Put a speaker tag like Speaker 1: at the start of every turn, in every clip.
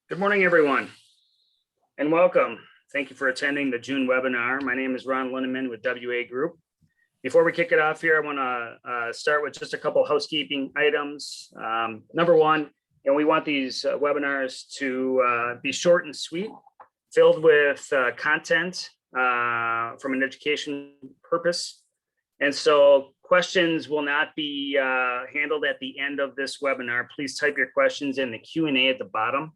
Speaker 1: Good morning, everyone, and welcome. Thank you for attending the June webinar. My name is Ron Linneman with WA Group. Before we kick it off here, I want to start with just a couple housekeeping items. Number one, we want these webinars to be short and sweet, filled with content from an education purpose. And so questions will not be handled at the end of this webinar. Please type your questions in the Q&A at the bottom.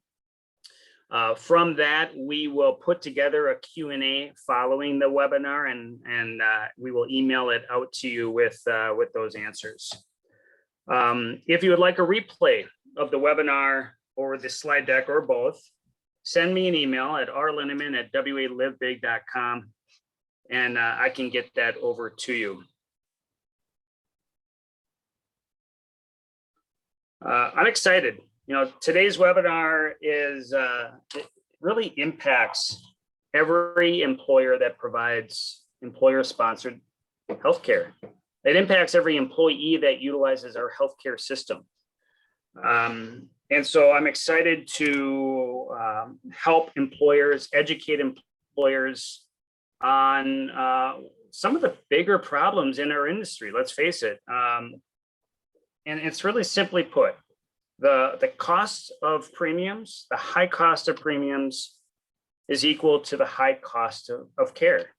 Speaker 1: From that, we will put together a Q&A following the webinar, and we will email it out to you with those answers. If you would like a replay of the webinar or the slide deck or both, send me an email at rlinneman@walivebig.com, and I can get that over to you. I'm excited. Today's webinar it really impacts every employer that provides employer-sponsored healthcare. It impacts every employee that utilizes our healthcare system. And so I'm excited to help employers, educate employers on some of the bigger problems in our industry. Let's face it. And it's really simply put. The cost of premiums, the high cost of premiums is equal to the high cost of care.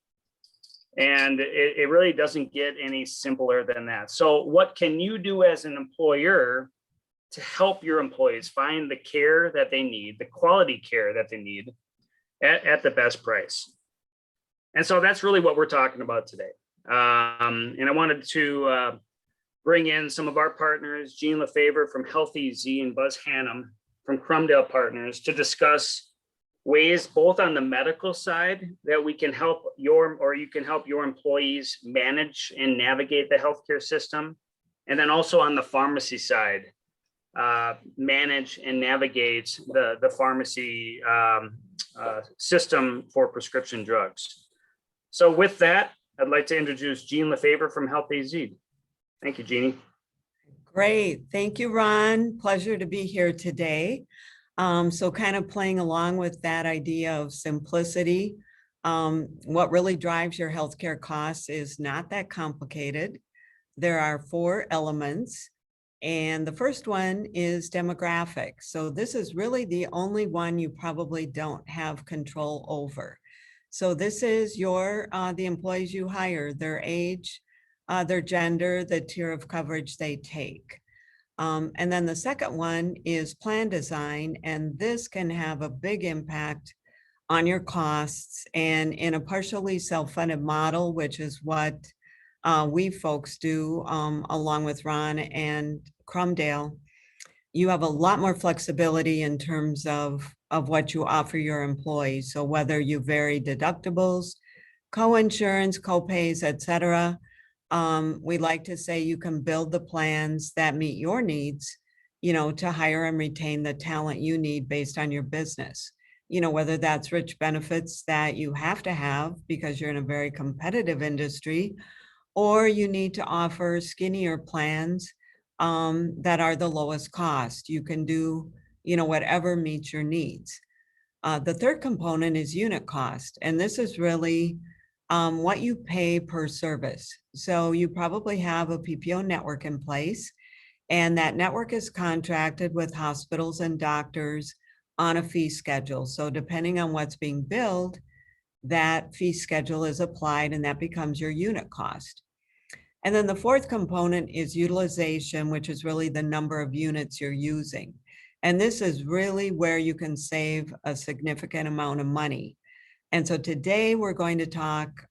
Speaker 1: And it really doesn't get any simpler than that. So what can you do as an employer to help your employees find the care that they need, the quality care that they need at the best price? And so that's really what we're talking about today. And I wanted to bring in some of our partners, Jean Lefevre from HealthEZ and Buzz Hannum from Crumdale Partners, to discuss ways both on the medical side that we can help you can help your employees manage and navigate the healthcare system. And then also on the pharmacy side, manage and navigate the pharmacy system for prescription drugs. So with that, I'd like to introduce Jean Lefevre from HealthEZ. Thank you, Jeannie.
Speaker 2: Great. Thank you, Ron. Pleasure to be here today. So kind of playing along with that idea of simplicity, what really drives your healthcare costs is not that complicated. There are 4 elements, and the first one is demographics. So this is really the only one you probably don't have control over. So this is the employees you hire, their age, their gender, the tier of coverage they take. And then the second one is plan design, and this can have a big impact on your costs. And in a partially self-funded model, which is what we folks do along with Ron and Crumdale, you have a lot more flexibility in terms of what you offer your employees. So whether you vary deductibles, co-insurance, co-pays, et cetera, we like to say you can build the plans that meet your needs, to hire and retain the talent you need based on your business. Whether that's rich benefits that you have to have because you're in a very competitive industry, or you need to offer skinnier plans that are the lowest cost. You can do, whatever meets your needs. The third component is unit cost, and this is really what you pay per service. So you probably have a PPO network in place, and that network is contracted with hospitals and doctors on a fee schedule. So depending on what's being billed, that fee schedule is applied, and that becomes your unit cost. And then the fourth component is utilization, which is really the number of units you're using. And this is really where you can save a significant amount of money. And so today we're going to talk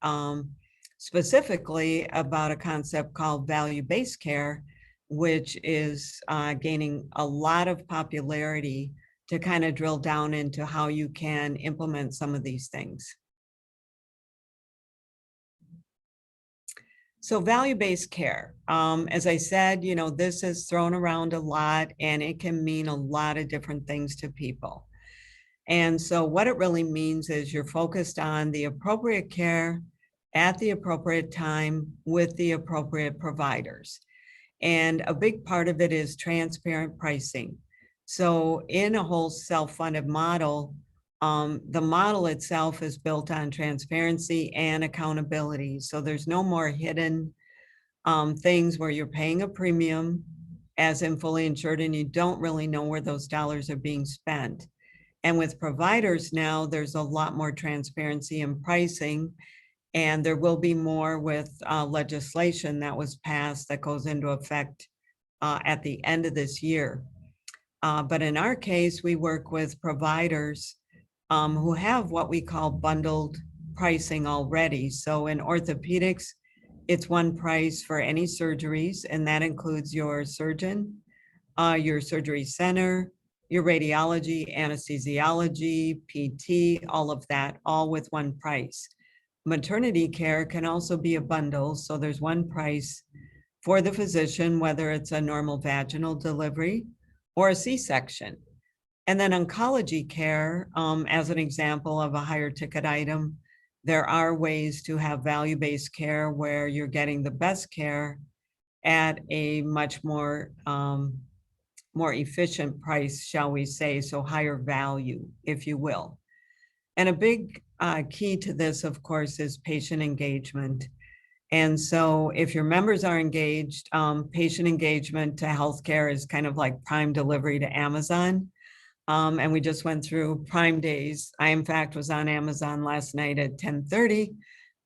Speaker 2: specifically about a concept called value-based care, which is gaining a lot of popularity to kind of drill down into how you can implement some of these things. So value-based care, as I said, this is thrown around a lot, and it can mean a lot of different things to people. And so what it really means is you're focused on the appropriate care at the appropriate time with the appropriate providers. And a big part of it is transparent pricing. So in a whole self-funded model, the model itself is built on transparency and accountability. So there's no more hidden things where you're paying a premium as in fully insured and you don't really know where those dollars are being spent. And with providers now, there's a lot more transparency in pricing, and there will be more with legislation that was passed that goes into effect at the end of this year. But in our case, we work with providers who have what we call bundled pricing already. So in orthopedics, it's one price for any surgeries, and that includes your surgeon, your surgery center, your radiology, anesthesiology, PT, all of that, all with one price. Maternity care can also be a bundle. So there's one price for the physician, whether it's a normal vaginal delivery or a C-section. And then oncology care, as an example of a higher ticket item, there are ways to have value-based care where you're getting the best care at a much more efficient price, shall we say, so higher value, if you will. And a big key to this, of course, is patient engagement. And so if your members are engaged, patient engagement to healthcare is kind of like Prime delivery to Amazon. And we just went through Prime Days. I, in fact, was on Amazon last night at 10:30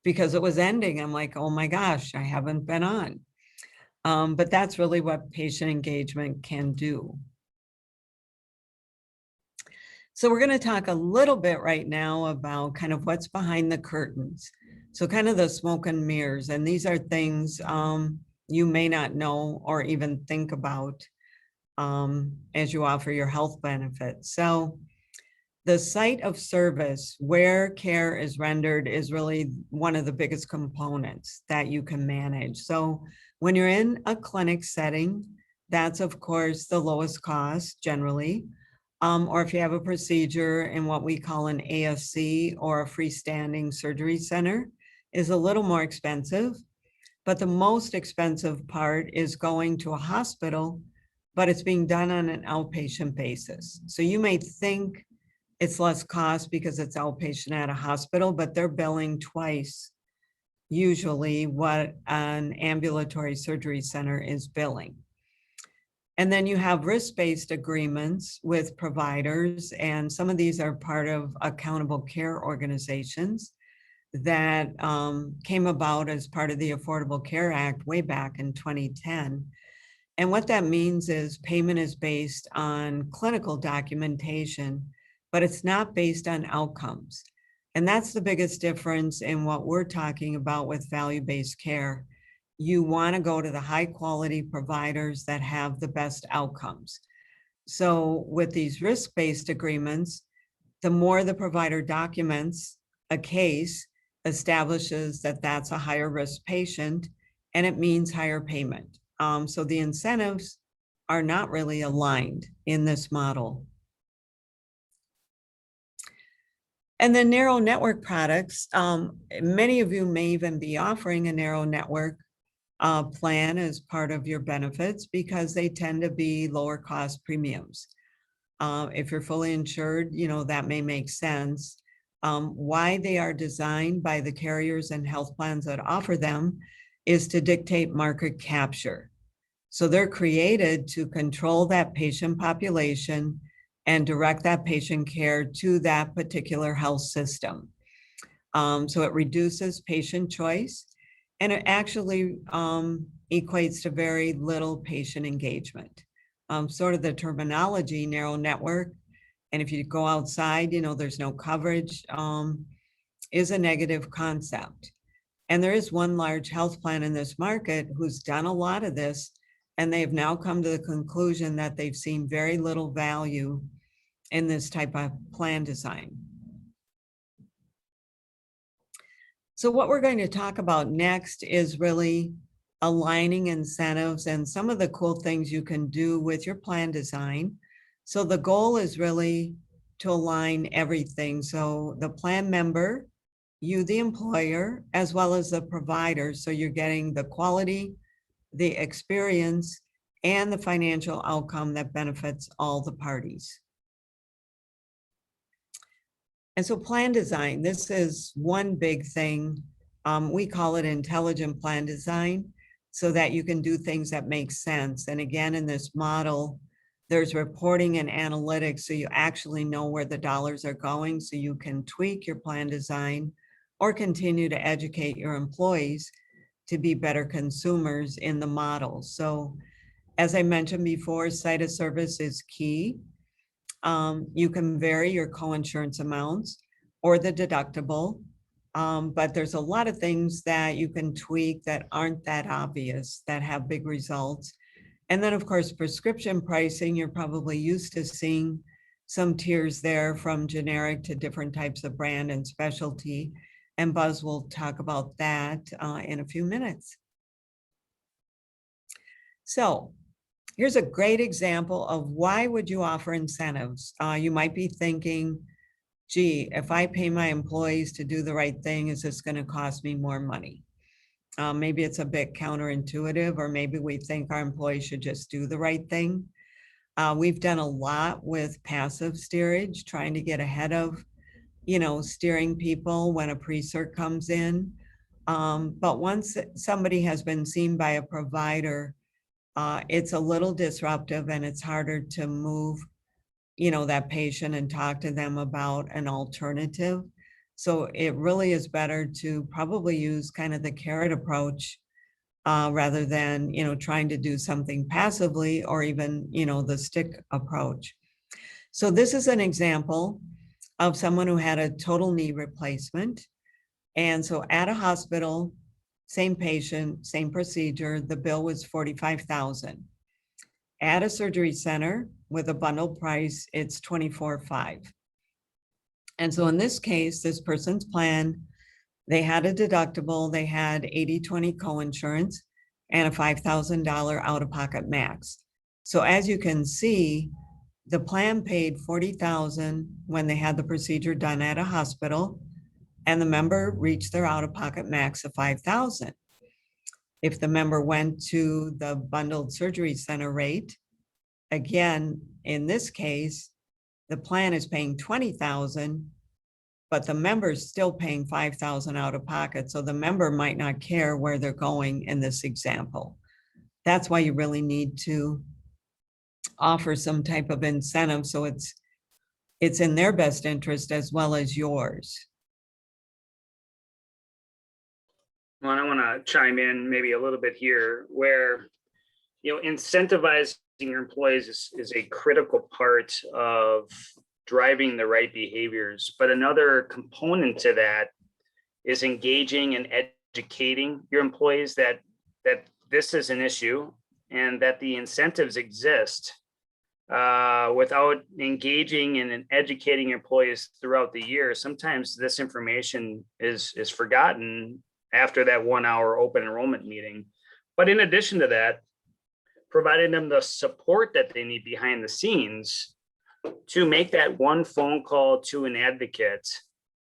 Speaker 2: because it was ending. I'm like, oh my gosh, I haven't been on. But that's really what patient engagement can do. So we're going to talk a little bit right now about kind of what's behind the curtains. So kind of the smoke and mirrors. And these are things you may not know or even think about as you offer your health benefits. So the site of service where care is rendered is really one of the biggest components that you can manage. So when you're in a clinic setting, that's of course the lowest cost generally. Or if you have a procedure in what we call an ASC or a freestanding surgery center, is a little more expensive. But the most expensive part is going to a hospital, but it's being done on an outpatient basis. So you may think it's less cost because it's outpatient at a hospital, but they're billing twice usually what an ambulatory surgery center is billing. And then you have risk-based agreements with providers, and some of these are part of accountable care organizations that came about as part of the Affordable Care Act way back in 2010. And what that means is payment is based on clinical documentation, but it's not based on outcomes. And that's the biggest difference in what we're talking about with value-based care. You want to go to the high quality providers that have the best outcomes. So with these risk-based agreements, the more the provider documents a case, establishes that that's a higher risk patient, and it means higher payment. So the incentives are not really aligned in this model. And then narrow network products, many of you may even be offering a narrow network plan as part of your benefits because they tend to be lower cost premiums. If you're fully insured, that may make sense. Why they are designed by the carriers and health plans that offer them is to dictate market capture. So they're created to control that patient population and direct that patient care to that particular health system. So it reduces patient choice, and it actually equates to very little patient engagement. Sort of the terminology, narrow network, and if you go outside, there's no coverage, is a negative concept. And there is one large health plan in this market who's done a lot of this, and they've now come to the conclusion that they've seen very little value in this type of plan design. So what we're going to talk about next is really aligning incentives and some of the cool things you can do with your plan design. So the goal is really to align everything. So the plan member, you, the employer, as well as the provider. So you're getting the quality, the experience, and the financial outcome that benefits all the parties. And so plan design, this is one big thing. We call it intelligent plan design, so that you can do things that make sense. And again, in this model, there's reporting and analytics, so you actually know where the dollars are going, so you can tweak your plan design or continue to educate your employees to be better consumers in the model. So as I mentioned before, site of service is key. You can vary your coinsurance amounts or the deductible, but there's a lot of things that you can tweak that aren't that obvious, that have big results. And then, of course, prescription pricing, you're probably used to seeing some tiers there from generic to different types of brand and specialty. And Buzz will talk about that in a few minutes. So here's a great example of why would you offer incentives. You might be thinking, gee, if I pay my employees to do the right thing, is this going to cost me more money? Maybe it's a bit counterintuitive, or maybe we think our employees should just do the right thing. We've done a lot with passive steerage, trying to get ahead of, steering people when a pre-cert comes in. But once somebody has been seen by a provider, it's a little disruptive, and it's harder to move, that patient and talk to them about an alternative. So it really is better to probably use kind of the carrot approach rather than, trying to do something passively, or even, the stick approach. So this is an example of someone who had a total knee replacement. And so at a hospital, same patient, same procedure, the bill was $45,000. At a surgery center with a bundle price, it's $24,500. And so in this case, this person's plan, they had a deductible, they had 80/20 coinsurance, and a $5,000 out-of-pocket max. So as you can see, the plan paid $40,000 when they had the procedure done at a hospital, and the member reached their out-of-pocket max of $5,000. If the member went to the bundled surgery center rate, again, in this case, the plan is paying $20,000, but the member's still paying $5,000 out of pocket. So the member might not care where they're going in this example. That's why you really need to offer some type of incentive, so it's in their best interest as well as yours.
Speaker 1: Well, I want to chime in maybe a little bit here, where incentivizing your employees is a critical part of driving the right behaviors. But another component to that is engaging and educating your employees that this is an issue and that the incentives exist. Without engaging and educating employees throughout the year, sometimes this information is forgotten after that 1 hour open enrollment meeting. But in addition to that, providing them the support that they need behind the scenes to make that one phone call to an advocate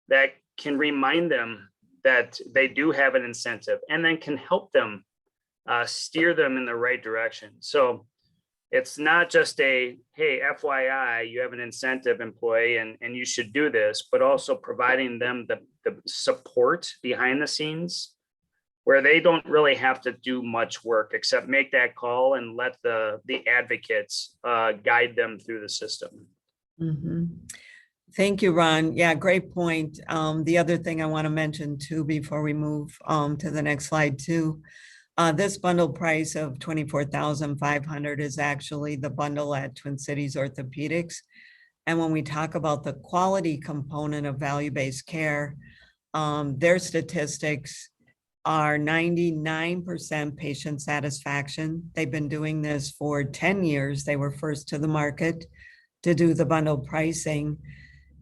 Speaker 1: that can remind them that they do have an incentive, and then can help them steer them in the right direction. So it's not just a, hey, FYI, you have an incentive, employee, and you should do this, but also providing them the support behind the scenes, where they don't really have to do much work except make that call and let the advocates guide them through the system.
Speaker 2: Mm-hmm. Thank you, Ron. Yeah, great point. The other thing I want to mention too, before we move to the next slide too, this bundle price of $24,500 is actually the bundle at Twin Cities Orthopedics. And when we talk about the quality component of value-based care, their statistics are 99% patient satisfaction. They've been doing this for 10 years. They were first to the market to do the bundle pricing.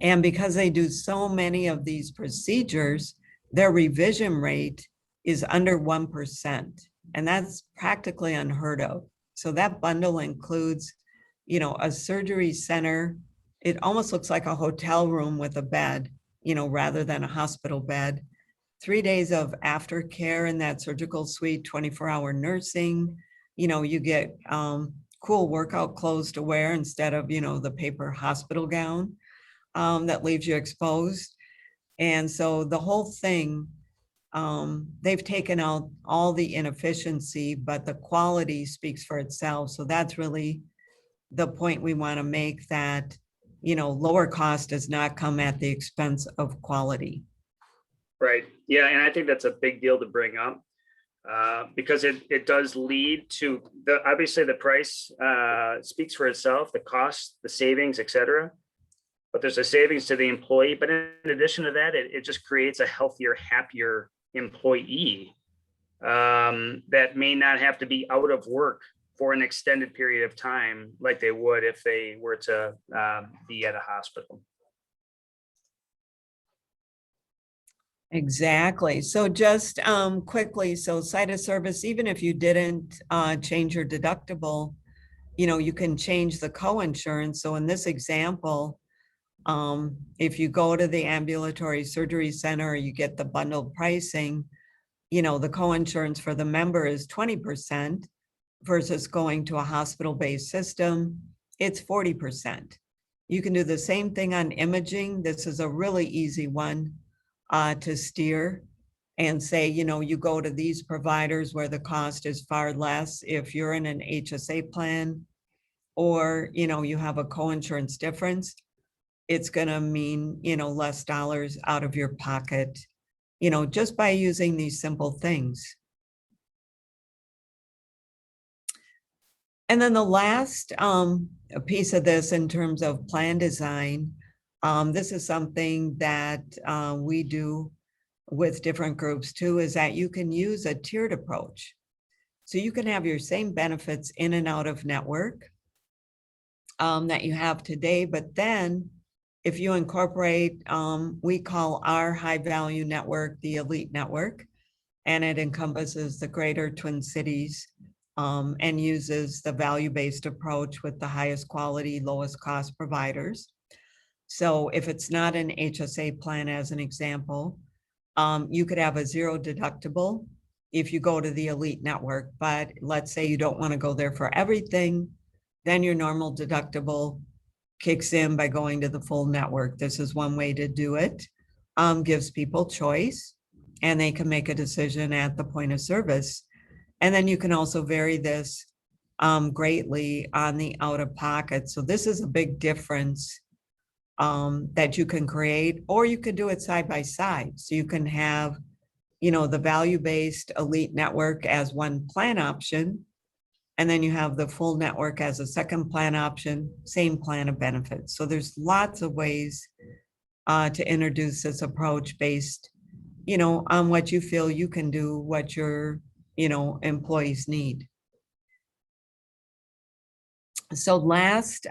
Speaker 2: And because they do so many of these procedures, their revision rate is under 1%. And that's practically unheard of. So that bundle includes, a surgery center. It almost looks like a hotel room with a bed, rather than a hospital bed. 3 days of aftercare in that surgical suite, 24-hour nursing, You get cool workout clothes to wear instead of, the paper hospital gown that leaves you exposed. And so the whole thing, they've taken out all the inefficiency, but the quality speaks for itself. So that's really the point we want to make, that, lower cost does not come at the expense of quality.
Speaker 1: Right. Yeah. And I think that's a big deal to bring up because it does lead to obviously the price speaks for itself, the cost, the savings, et cetera. But there's a savings to the employee. But in addition to that, it just creates a healthier, happier employee that may not have to be out of work for an extended period of time like they would if they were to be at a hospital.
Speaker 2: Exactly. So just quickly, so site of service, even if you didn't change your deductible, you can change the co-insurance. So in this example, if you go to the ambulatory surgery center, you get the bundled pricing, the co-insurance for the member is 20% versus going to a hospital-based system, it's 40%. You can do the same thing on imaging. This is a really easy one to steer and say, you go to these providers where the cost is far less if you're in an HSA plan, or, you have a co-insurance difference. It's going to mean, less dollars out of your pocket, just by using these simple things. And then the last piece of this in terms of plan design, this is something that we do with different groups too, is that you can use a tiered approach. So you can have your same benefits in and out of network that you have today, but then if you incorporate, we call our high value network the Elite Network, and it encompasses the greater Twin Cities and uses the value-based approach with the highest quality, lowest cost providers. So if it's not an HSA plan, as an example, you could have a zero deductible if you go to the Elite Network, but let's say you don't want to go there for everything, then your normal deductible kicks in by going to the full network. This is one way to do it. Gives people choice, and they can make a decision at the point of service. And then you can also vary this greatly on the out of pocket. So this is a big difference that you can create, or you could do it side by side. So you can have, the value-based Elite Network as one plan option, and then you have the full network as a second plan option, same plan of benefits. So there's lots of ways to introduce this approach based, on what you feel you can do, what your, employees need. So last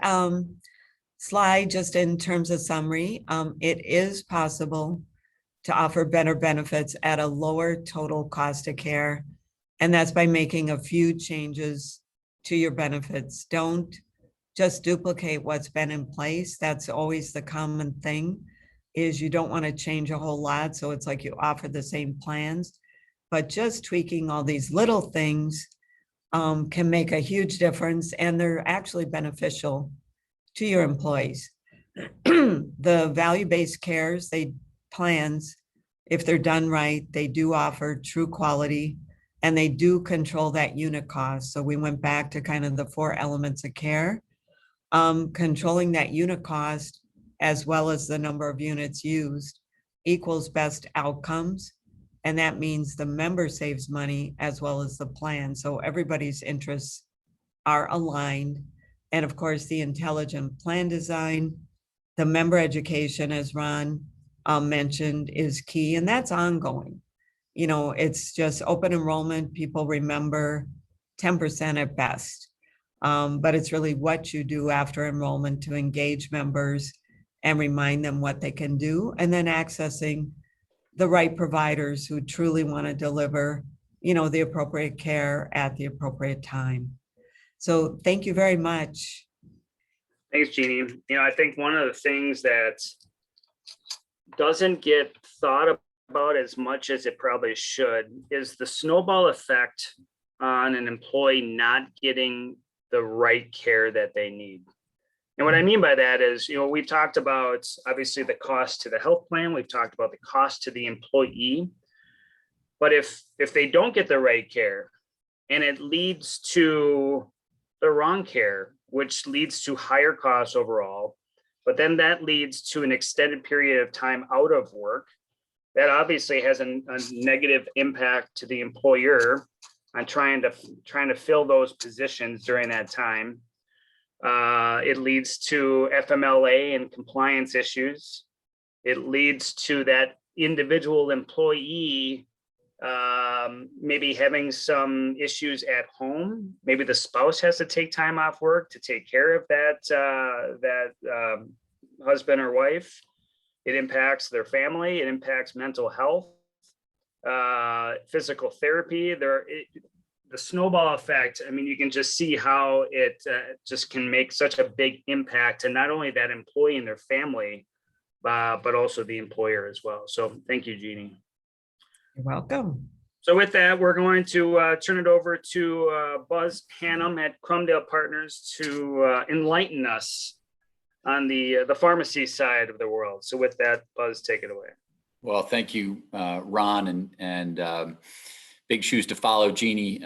Speaker 2: slide, just in terms of summary, it is possible to offer better benefits at a lower total cost of care. And that's by making a few changes to your benefits. Don't just duplicate what's been in place. That's always the common thing, is you don't want to change a whole lot. So it's like you offer the same plans, but just tweaking all these little things can make a huge difference, and they're actually beneficial to your employees. The value-based cares, plans, if they're done right, they do offer true quality, and they do control that unit cost. So we went back to kind of the 4 elements of care, controlling that unit cost as well as the number of units used equals best outcomes. And that means the member saves money as well as the plan. So everybody's interests are aligned. And of course, the intelligent plan design, the member education, as Ron mentioned, is key, and that's ongoing. It's just open enrollment. People remember 10% at best, but it's really what you do after enrollment to engage members and remind them what they can do, and then accessing the right providers who truly want to deliver, the appropriate care at the appropriate time. So thank you very much.
Speaker 1: Thanks, Jeannie. I think one of the things that doesn't get thought about as much as it probably should is the snowball effect on an employee not getting the right care that they need. And what I mean by that is, we've talked about obviously the cost to the health plan. We've talked about the cost to the employee. But if they don't get the right care and it leads to the wrong care, which leads to higher costs overall, but then that leads to an extended period of time out of work, that obviously has a negative impact to the employer on trying to fill those positions during that time. It leads to FMLA and compliance issues. It leads to that individual employee maybe having some issues at home. Maybe the spouse has to take time off work to take care of that husband or wife. It impacts their family. It impacts mental health, physical therapy. The snowball effect. I mean, you can just see how it just can make such a big impact to not only that employee and their family, but also the employer as well. So thank you, Jeannie.
Speaker 2: You're welcome.
Speaker 1: So with that, we're going to turn it over to Buzz Hannum at Crumdale Partners to enlighten us on the pharmacy side of the world. So with that, Buzz, take it away.
Speaker 3: Well, thank you, Ron, and big shoes to follow, Jeannie,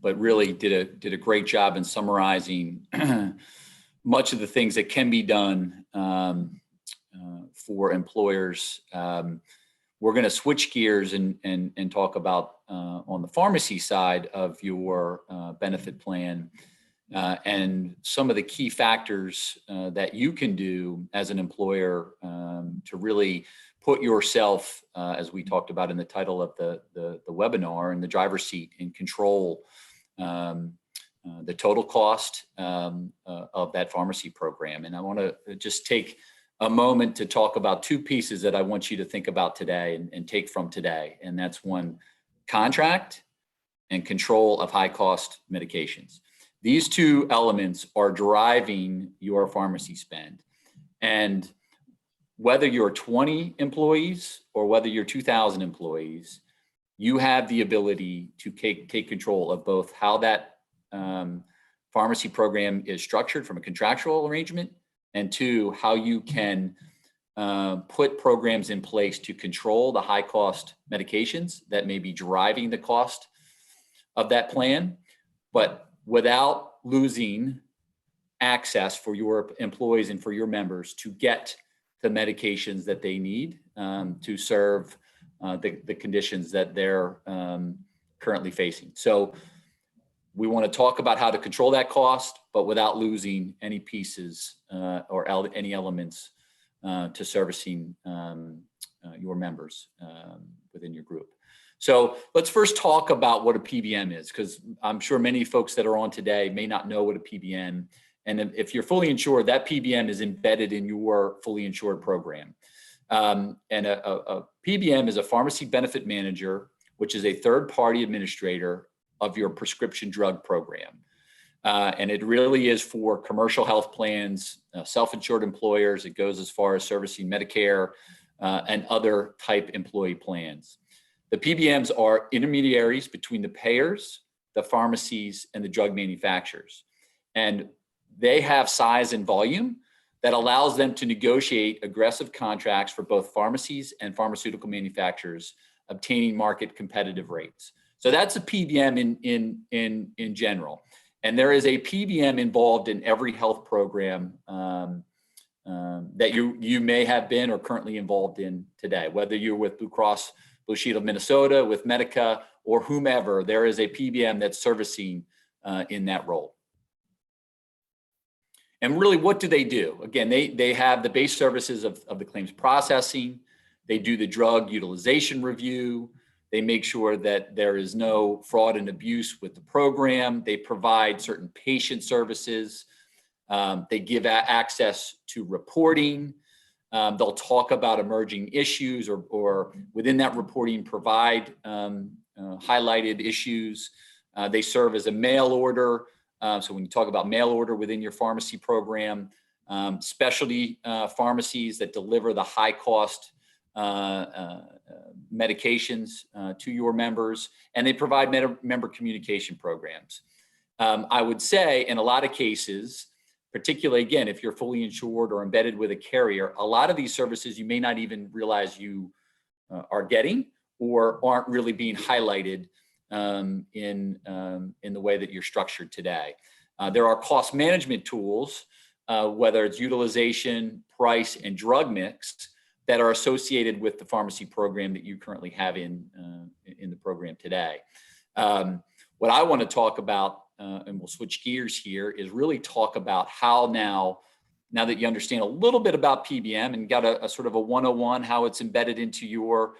Speaker 3: but really did a great job in summarizing much of the things that can be done for employers. We're going to switch gears and talk about on the pharmacy side of your benefit plan and some of the key factors that you can do as an employer to really put yourself, as we talked about in the title of the webinar, in the driver's seat and control the total cost of that pharmacy program. And I want to just take a moment to talk about two pieces that I want you to think about today and take from today. And that's one, contract and control of high cost medications. These two elements are driving your pharmacy spend. And whether you're 20 employees or whether you're 2,000 employees, you have the ability to take control of both how that pharmacy program is structured from a contractual arrangement, and two, how you can put programs in place to control the high cost medications that may be driving the cost of that plan, but without losing access for your employees and for your members to get the medications that they need to serve the conditions that they're currently facing. So we want to talk about how to control that cost, but without losing any pieces or any elements to servicing your members within your group. So let's first talk about what a PBM is, because I'm sure many folks that are on today may not know what a PBM. And if you're fully insured, that PBM is embedded in your fully insured program. And a PBM is a pharmacy benefit manager, which is a third-party administrator of your prescription drug program. And it really is for commercial health plans, self-insured employers. It goes as far as servicing Medicare and other type employee plans. The PBMs are intermediaries between the payers, the pharmacies, and the drug manufacturers. And they have size and volume that allows them to negotiate aggressive contracts for both pharmacies and pharmaceutical manufacturers, obtaining market competitive rates. So that's a PBM in general. And there is a PBM involved in every health program that you may have been or currently involved in today, whether you're with Blue Cross Blue Shield of Minnesota, with Medica, or whomever. There is a PBM that's servicing in that role. And really, what do they do? Again, they have the base services of the claims processing. They do the drug utilization review. They make sure that there is no fraud and abuse with the program. They provide certain patient services. They give access to reporting. They'll talk about emerging issues or within that reporting provide highlighted issues. They serve as a mail order. So when you talk about mail order within your pharmacy program, specialty pharmacies that deliver the high cost medications to your members, and they provide member communication programs. I would say in a lot of cases, particularly again, if you're fully insured or embedded with a carrier, a lot of these services you may not even realize you are getting or aren't really being highlighted in the way that you're structured today. There are cost management tools, whether it's utilization, price, and drug mix, that are associated with the pharmacy program that you currently have in the program today. What I want to talk about, and we'll switch gears here, is really talk about how now that you understand a little bit about PBM and got a sort of a 101, how it's embedded into your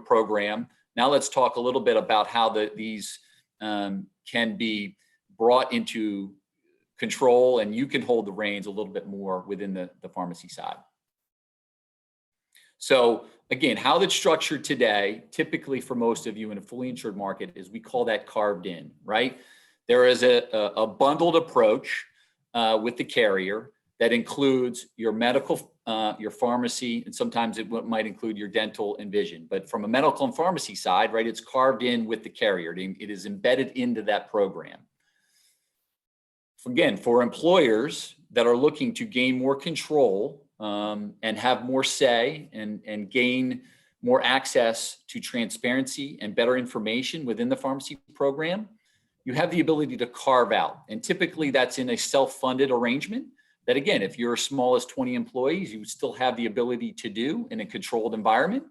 Speaker 3: program. Now let's talk a little bit about how these can be brought into control, and you can hold the reins a little bit more within the pharmacy side. So again, how that's structured today, typically for most of you in a fully insured market, is we call that carved in, right? There is a bundled approach with the carrier that includes your medical, your pharmacy, and sometimes it might include your dental and vision. But from a medical and pharmacy side, right, it's carved in with the carrier. It is embedded into that program. Again, for employers that are looking to gain more control and have more say and gain more access to transparency and better information within the pharmacy program, you have the ability to carve out. And typically that's in a self-funded arrangement that, again, if you're as small as 20 employees, you still have the ability to do in a controlled environment.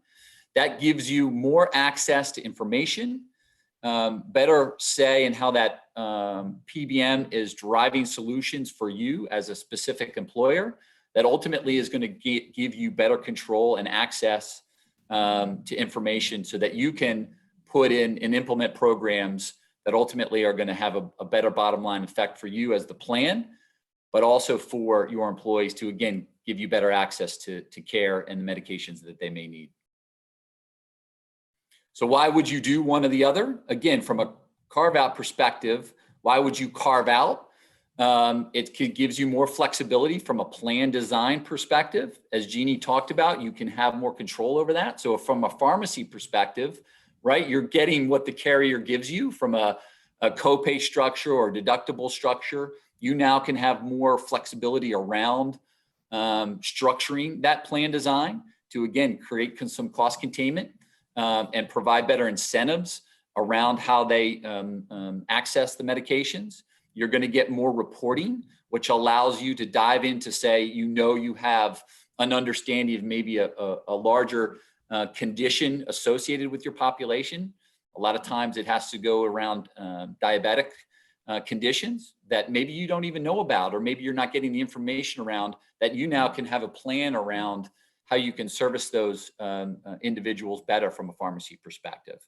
Speaker 3: That gives you more access to information, better say in how that PBM is driving solutions for you as a specific employer, that ultimately is going to give you better control and access to information so that you can put in and implement programs that ultimately are going to have a better bottom line effect for you as the plan, but also for your employees to, again, give you better access to care and the medications that they may need. So why would you do one or the other? Again, from a carve out perspective, why would you carve out? It gives you more flexibility from a plan design perspective. As Jeannie talked about, you can have more control over that. So from a pharmacy perspective, right, you're getting what the carrier gives you from a copay structure or deductible structure. You now can have more flexibility around structuring that plan design to, again, create some cost containment and provide better incentives around how they access the medications. You're going to get more reporting, which allows you to dive into, say, you have an understanding of maybe a larger condition associated with your population. A lot of times it has to go around diabetic conditions that maybe you don't even know about, or maybe you're not getting the information around, that you now can have a plan around how you can service those individuals better from a pharmacy perspective.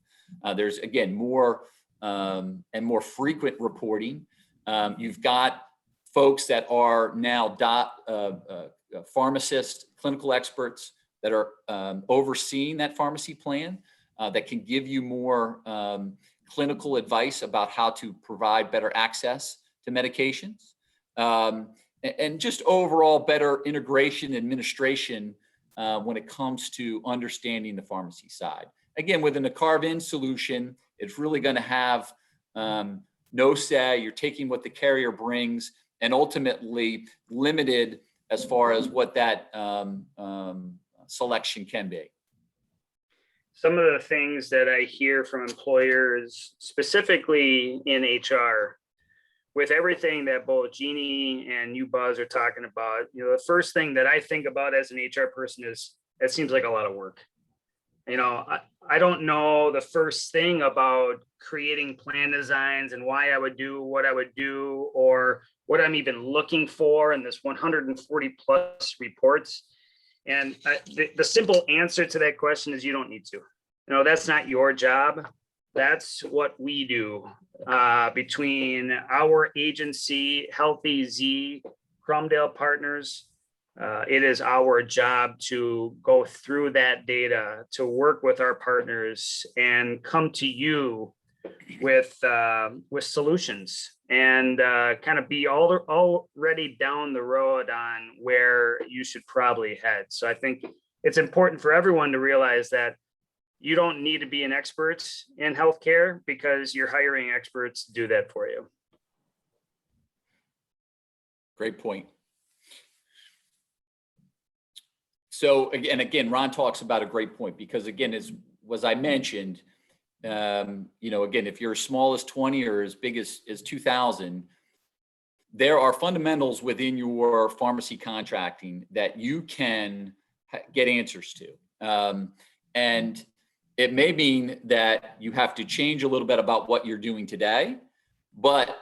Speaker 3: There's, again, more and more frequent reporting. You've got folks that are now pharmacists, clinical experts that are overseeing that pharmacy plan that can give you more clinical advice about how to provide better access to medications, and just overall better integration administration when it comes to understanding the pharmacy side. Again, within the carve-in solution, it's really going to have no say. You're taking what the carrier brings, and ultimately limited as far as what that selection can be.
Speaker 1: Some of the things that I hear from employers, specifically in HR, with everything that both Jeannie and you, Buzz, are talking about, the first thing that I think about as an HR person is, it seems like a lot of work. I don't know the first thing about creating plan designs and why I would do what I would do, or what I'm even looking for in this 140 plus reports. And the simple answer to that question is you don't need to. That's not your job. That's what we do between our agency, Healthy Z, Cromdale Partners. It is our job to go through that data, to work with our partners and come to you with solutions, and kind of be already down the road on where you should probably head. So I think it's important for everyone to realize that you don't need to be an expert in healthcare because you're hiring experts to do that for you.
Speaker 3: Great point. So again, Ron talks about a great point because again, as I mentioned, again, if you're as small as 20 or as big as 2,000, there are fundamentals within your pharmacy contracting that you can get answers to. And it may mean that you have to change a little bit about what you're doing today, but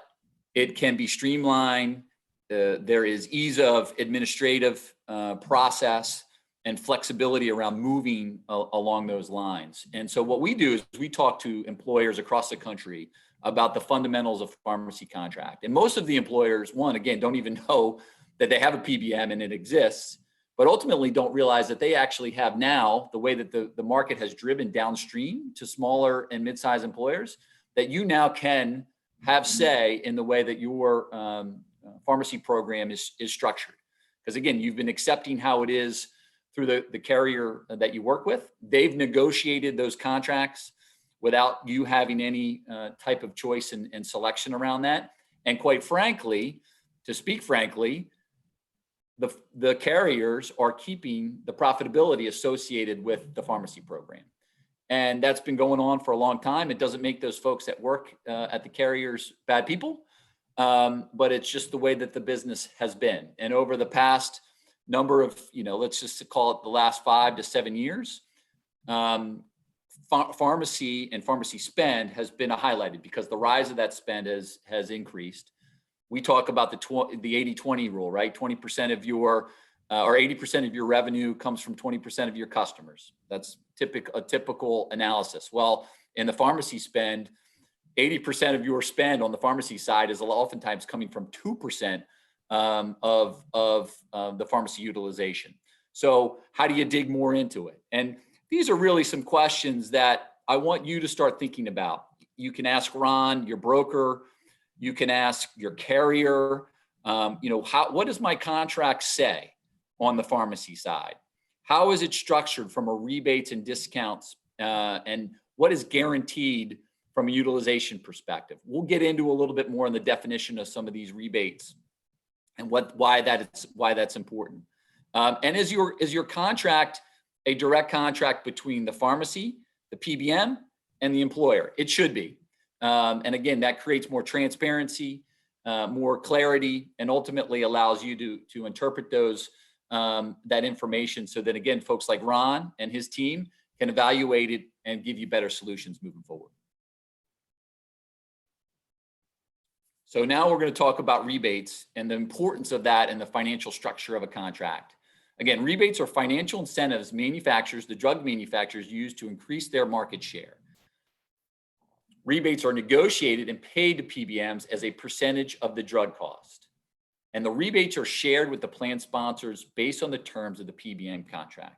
Speaker 3: it can be streamlined. There is ease of administrative process and flexibility around moving along those lines. And so what we do is we talk to employers across the country about the fundamentals of pharmacy contract. And most of the employers, again, don't even know that they have a PBM and it exists, but ultimately don't realize that they actually have now, the way that the market has driven downstream to smaller and mid-sized employers, that you now can have say in the way that your pharmacy program is structured. Because again, you've been accepting how it is through the carrier that you work with. They've negotiated those contracts without you having any type of choice and selection around that. And quite frankly, to speak frankly, the carriers are keeping the profitability associated with the pharmacy program. And that's been going on for a long time. It doesn't make those folks that work at the carriers bad people, but it's just the way that the business has been. And over the past number of, let's just call it the last 5 to 7 years, pharmacy and pharmacy spend has been highlighted because the rise of that spend has increased. We talk about the 80-20 rule, right? 20% of your or 80% of your revenue comes from 20% of your customers. That's a typical analysis. Well, in the pharmacy spend, 80% of your spend on the pharmacy side is oftentimes coming from 2% of the pharmacy utilization. So how do you dig more into it? And these are really some questions that I want you to start thinking about. You can ask Ron, your broker. You can ask your carrier. What does my contract say on the pharmacy side? How is it structured from a rebates and discounts? And what is guaranteed from a utilization perspective? We'll get into a little bit more on the definition of some of these rebates and why that's important. And is your contract a direct contract between the pharmacy, the PBM, and the employer? It should be. And again, that creates more transparency, more clarity, and ultimately allows you to interpret that information so that, again, folks like Ron and his team can evaluate it and give you better solutions moving forward. So now we're going to talk about rebates and the importance of that in the financial structure of a contract. Again, rebates are financial incentives the drug manufacturers use to increase their market share. Rebates are negotiated and paid to PBMs as a percentage of the drug cost. And the rebates are shared with the plan sponsors based on the terms of the PBM contract.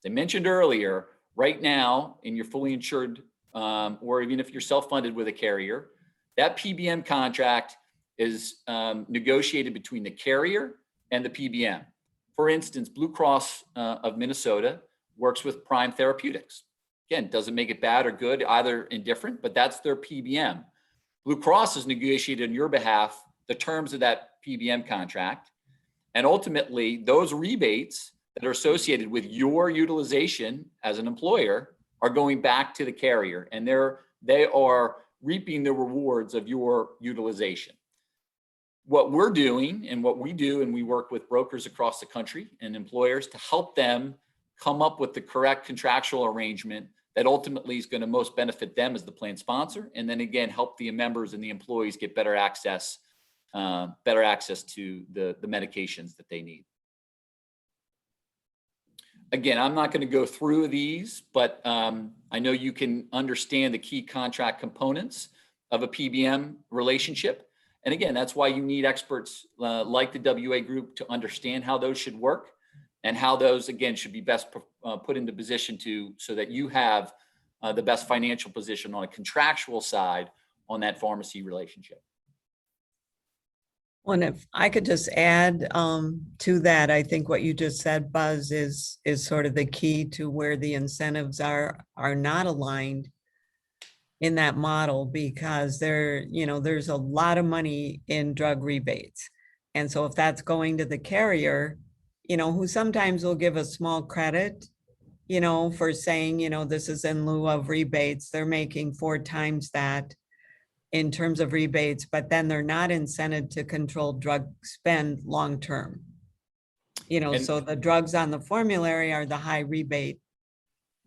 Speaker 3: As I mentioned earlier, right now, in your fully insured, or even if you're self-funded with a carrier, that PBM contract is negotiated between the carrier and the PBM. For instance, Blue Cross of Minnesota works with Prime Therapeutics. Again, doesn't make it bad or good, either indifferent, but that's their PBM. Blue Cross has negotiated on your behalf the terms of that PBM contract. And ultimately, those rebates that are associated with your utilization as an employer are going back to the carrier, and they are reaping the rewards of your utilization. What we're doing and what we do, and we work with brokers across the country and employers to help them come up with the correct contractual arrangement that ultimately is going to most benefit them as the plan sponsor, and then again help the members and the employees get better access to the medications that they need. Again, I'm not going to go through these, but I know you can understand the key contract components of a PBM relationship. And again, that's why you need experts like the WA group to understand how those should work and how those, again, should be best put into position so that you have the best financial position on a contractual side on that pharmacy relationship.
Speaker 2: Well, and if I could just add to that, I think what you just said, Buzz, is sort of the key to where the incentives are not aligned in that model, because there's a lot of money in drug rebates. And so if that's going to the carrier, who sometimes will give a small credit, for saying, this is in lieu of rebates, they're making 4 times that in terms of rebates, but then they're not incented to control drug spend long term.
Speaker 3: And-
Speaker 2: So the drugs on the formulary are the high rebate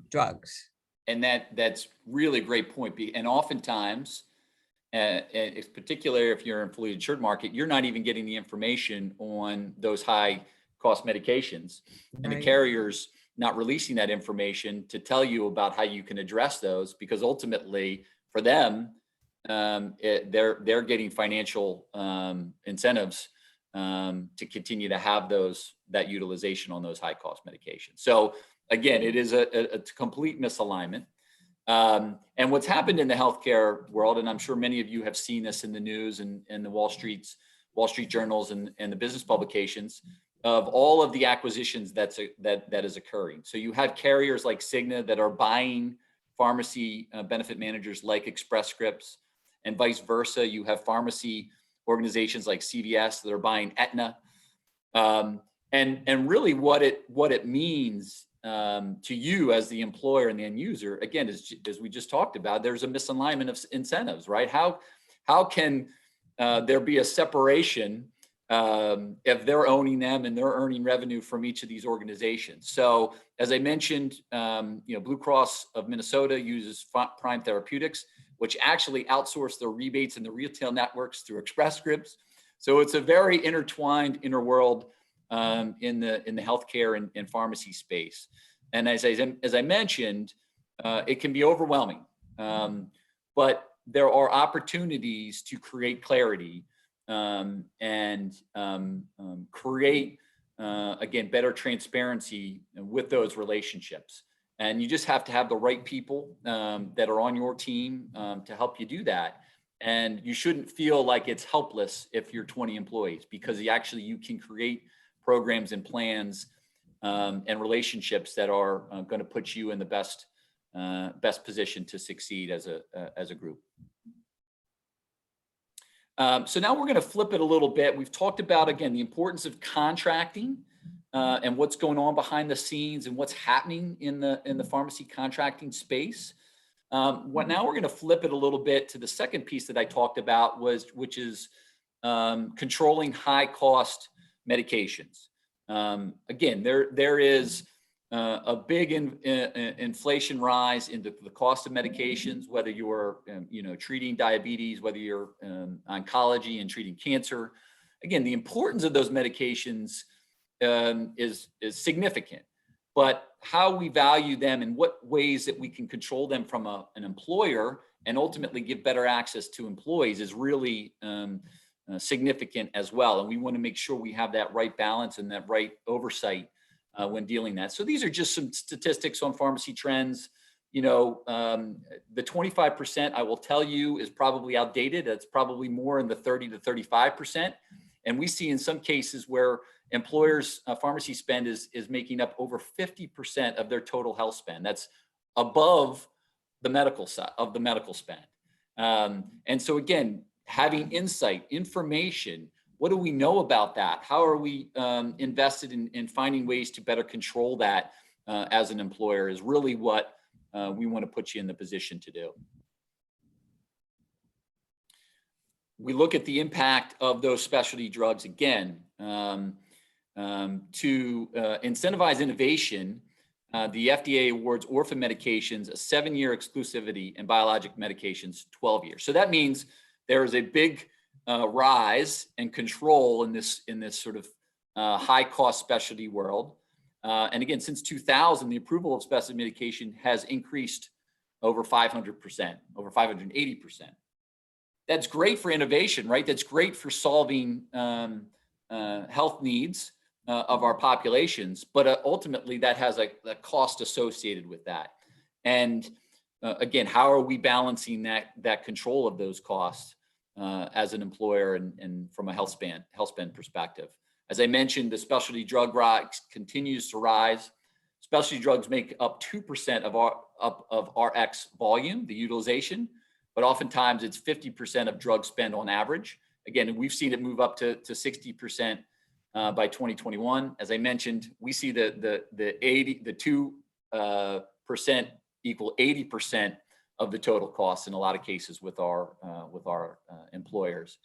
Speaker 2: drugs.
Speaker 3: And that's really a great point. And oftentimes, it's particularly if you're in a fully insured market, you're not even getting the information on those high cost medications, and the
Speaker 2: Right.
Speaker 3: carriers not releasing that information to tell you about how you can address those, because ultimately for them, they're getting financial incentives to continue to have that utilization on those high cost medications. So again, it is a complete misalignment. And what's happened in the healthcare world, and I'm sure many of you have seen this in the news and the Wall Street journals and the business publications, of all of the acquisitions that is occurring. So you have carriers like Cigna that are buying pharmacy benefit managers like Express Scripts, and vice versa. You have pharmacy organizations like CVS that are buying Aetna. And really what it means to you as the employer and the end user, again, as we just talked about, there's a misalignment of incentives, right? How can there be a separation if they're owning them and they're earning revenue from each of these organizations? So as I mentioned, Blue Cross of Minnesota uses Prime Therapeutics, which actually outsource their rebates and the retail networks through Express Scripts. So it's a very intertwined inner world in the healthcare and pharmacy space. And as I mentioned, it can be overwhelming, but there are opportunities to create clarity and create, again, better transparency with those relationships. And you just have to have the right people that are on your team to help you do that. And you shouldn't feel like it's helpless if you're 20 employees, because you can create programs and plans and relationships that are going to put you in the best position to succeed as a group. So now we're going to flip it a little bit. We've talked about, again, the importance of contracting and what's going on behind the scenes and what's happening in the pharmacy contracting space. Now we're going to flip it a little bit to the second piece that I talked about, which is controlling high cost medications. Again, there is a big inflation rise in the cost of medications, whether you're treating diabetes, whether you're oncology and treating cancer. Again, the importance of those medications is significant, but how we value them and what ways that we can control them from an employer and ultimately give better access to employees is really significant as well. And we want to make sure we have that right balance and that right oversight when dealing that. So these are just some statistics on pharmacy trends. The 25%, I will tell you, is probably outdated. It's probably more in the 30 to 35%. And we see in some cases where employers' pharmacy spend is making up over 50% of their total health spend. That's above the medical side of the medical spend. And so again, having insight, information, what do we know about that? How are we invested in finding ways to better control that as an employer is really what we want to put you in the position to do. We look at the impact of those specialty drugs again. To incentivize innovation, the FDA awards orphan medications a 7-year exclusivity and biologic medications 12 years. So that means there is a big rise and control in this sort of high cost specialty world. And again, since 2000, the approval of specialty medication has increased over 500%, over 580%. That's great for innovation, right? That's great for solving health needs of our populations, but ultimately that has a cost associated with that. And again, how are we balancing that control of those costs as an employer and from a health spend perspective. As I mentioned, the specialty drug rise continues to rise. Specialty drugs make up 2% of RX volume, the utilization, but oftentimes it's 50% of drug spend on average. Again, we've seen it move up to 60% by 2021. As I mentioned, we see the 2% equal 80% of the total costs in a lot of cases with our employers.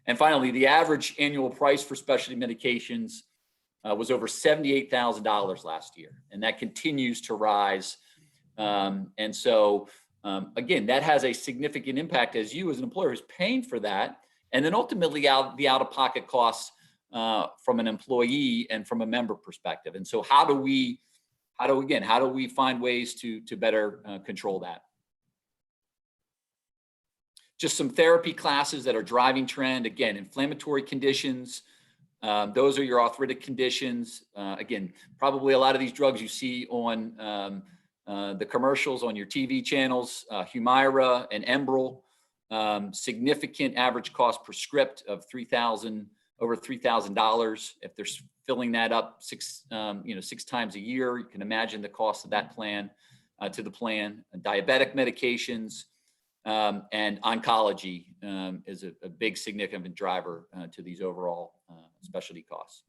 Speaker 3: And finally, the average annual price for specialty medications was over $78,000 last year, and that continues to rise. And so, again, that has a significant impact as you as an employer is paying for that, and then ultimately the out-of-pocket costs from an employee and from a member perspective. And so, how do we find ways to better control that? Just some therapy classes that are driving trend. Again, inflammatory conditions. Those are your arthritic conditions. Again, probably a lot of these drugs you see on the commercials on your TV channels, Humira and Enbrel, significant average cost per script of over $3,000. If they're filling that up 6 times a year, you can imagine the cost of that plan to the plan. Diabetic medications and oncology is a big significant driver to these overall specialty costs.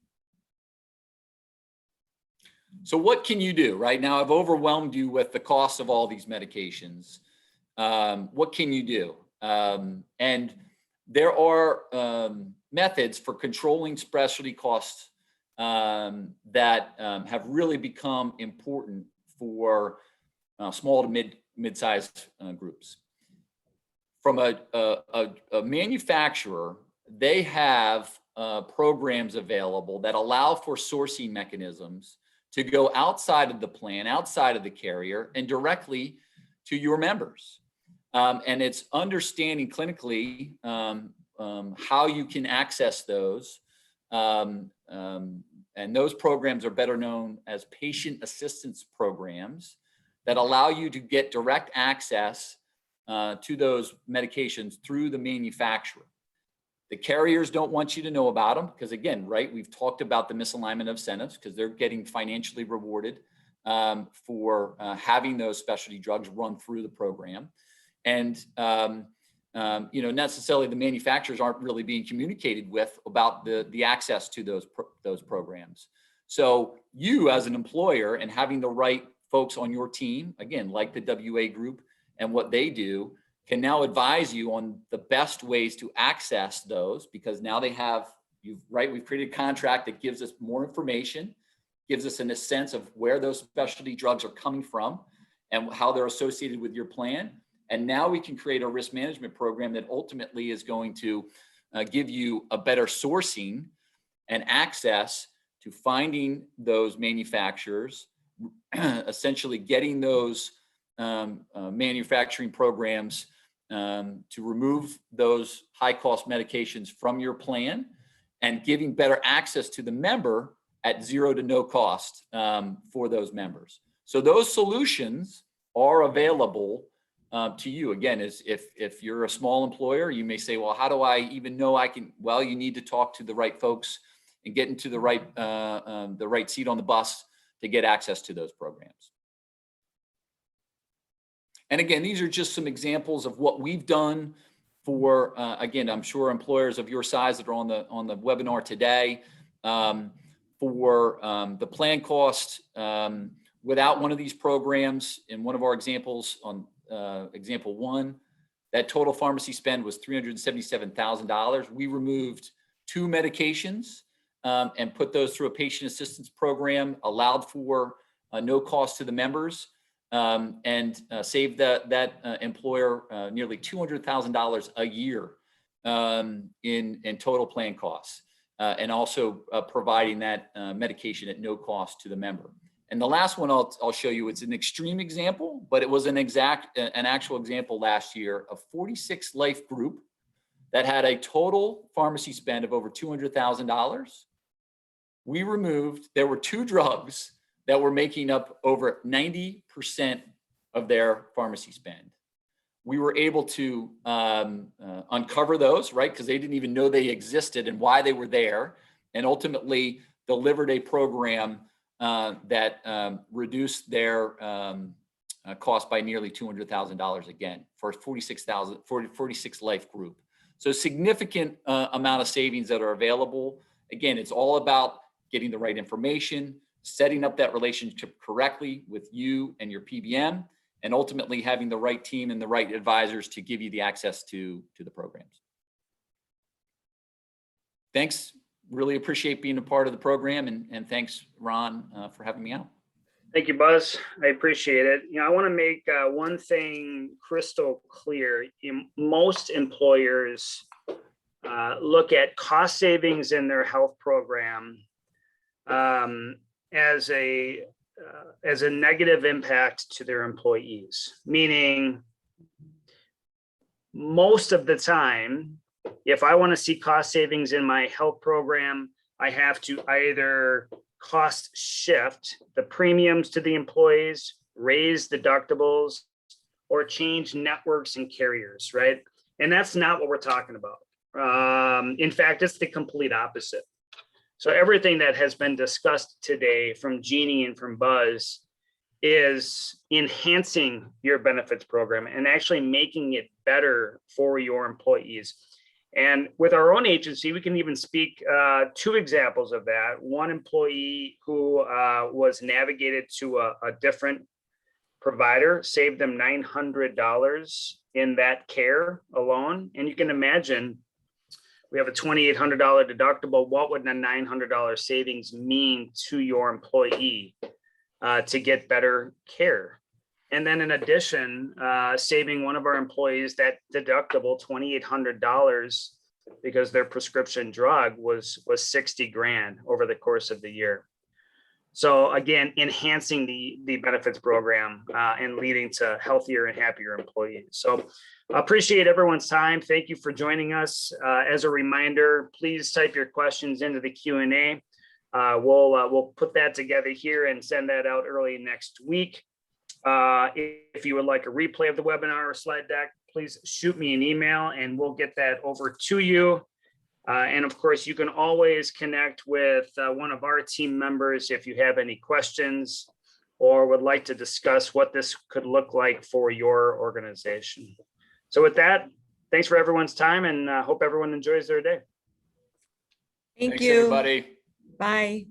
Speaker 3: So what can you do? Right now, I've overwhelmed you with the cost of all these medications. What can you do? And there are methods for controlling specialty costs that have really become important for small to mid-sized groups. From a manufacturer, they have programs available that allow for sourcing mechanisms to go outside of the plan, outside of the carrier, and directly to your members. And it's understanding clinically how you can access those. And those programs are better known as patient assistance programs that allow you to get direct access to those medications through the manufacturer. The carriers don't want you to know about them because, again, right, we've talked about the misalignment of incentives because they're getting financially rewarded for having those specialty drugs run through the program. And, necessarily the manufacturers aren't really being communicated with about the access to those programs. So you as an employer and having the right folks on your team, again, like the WA group and what they do, can now advise you on the best ways to access those because now we've created a contract that gives us more information, gives us a sense of where those specialty drugs are coming from and how they're associated with your plan. And now we can create a risk management program that ultimately is going to give you a better sourcing and access to finding those manufacturers, essentially getting those manufacturing programs to remove those high-cost medications from your plan and giving better access to the member at zero to no cost for those members. So those solutions are available to you. Again, if you're a small employer, you may say, well, how do I even know I can? Well, you need to talk to the right folks and get into the right seat on the bus to get access to those programs. And again, these are just some examples of what we've done for, again, I'm sure employers of your size that are on the webinar today, for the plan cost without one of these programs. In one of our examples on example 1, that total pharmacy spend was $377,000. We removed 2 medications and put those through a patient assistance program, allowed for no cost to the members. And saved that employer nearly $200,000 a year in total plan costs, and also providing that medication at no cost to the member. And the last one I'll show you, it's an extreme example, but it was an actual example last year of 46 life group that had a total pharmacy spend of over $200,000. There were 2 drugs that were making up over 90% of their pharmacy spend. we were able to uncover those, right? Because they didn't even know they existed and why they were there, and ultimately delivered a program that reduced their cost by nearly $200,000 again for a 46 life group. So significant amount of savings that are available. Again, it's all about getting the right information, setting up that relationship correctly with you and your PBM, and ultimately having the right team and the right advisors to give you the access to the programs. Thanks. Really appreciate being a part of the program, and thanks, Ron, for having me out.
Speaker 1: Thank you, Buzz. I appreciate it. I want to make one thing crystal clear. Most employers look at cost savings in their health program as a negative impact to their employees, meaning most of the time, if I want to see cost savings in my health program, I have to either cost shift the premiums to the employees, raise deductibles, or change networks and carriers, right? And that's not what we're talking about. In fact, it's the complete opposite. So everything that has been discussed today from Jeannie and from Buzz is enhancing your benefits program and actually making it better for your employees. And with our own agency, we can even speak two examples of that. One employee who was navigated to a different provider saved them $900 in that care alone. And you can imagine, we have a $2,800 deductible. What would a $900 savings mean to your employee to get better care? And then in addition, saving one of our employees that deductible $2,800 because their prescription drug was 60 grand over the course of the year. So again, enhancing the benefits program and leading to healthier and happier employees. So I appreciate everyone's time. Thank you for joining us. As a reminder, please type your questions into the Q&A. We'll put that together here and send that out early next week. If you would like a replay of the webinar or slide deck, please shoot me an email and we'll get that over to you. And of course, you can always connect with one of our team members if you have any questions or would like to discuss what this could look like for your organization. So with that, thanks for everyone's time and hope everyone enjoys their day.
Speaker 2: Thank
Speaker 3: Thanks,
Speaker 2: you.
Speaker 3: everybody.
Speaker 2: Bye.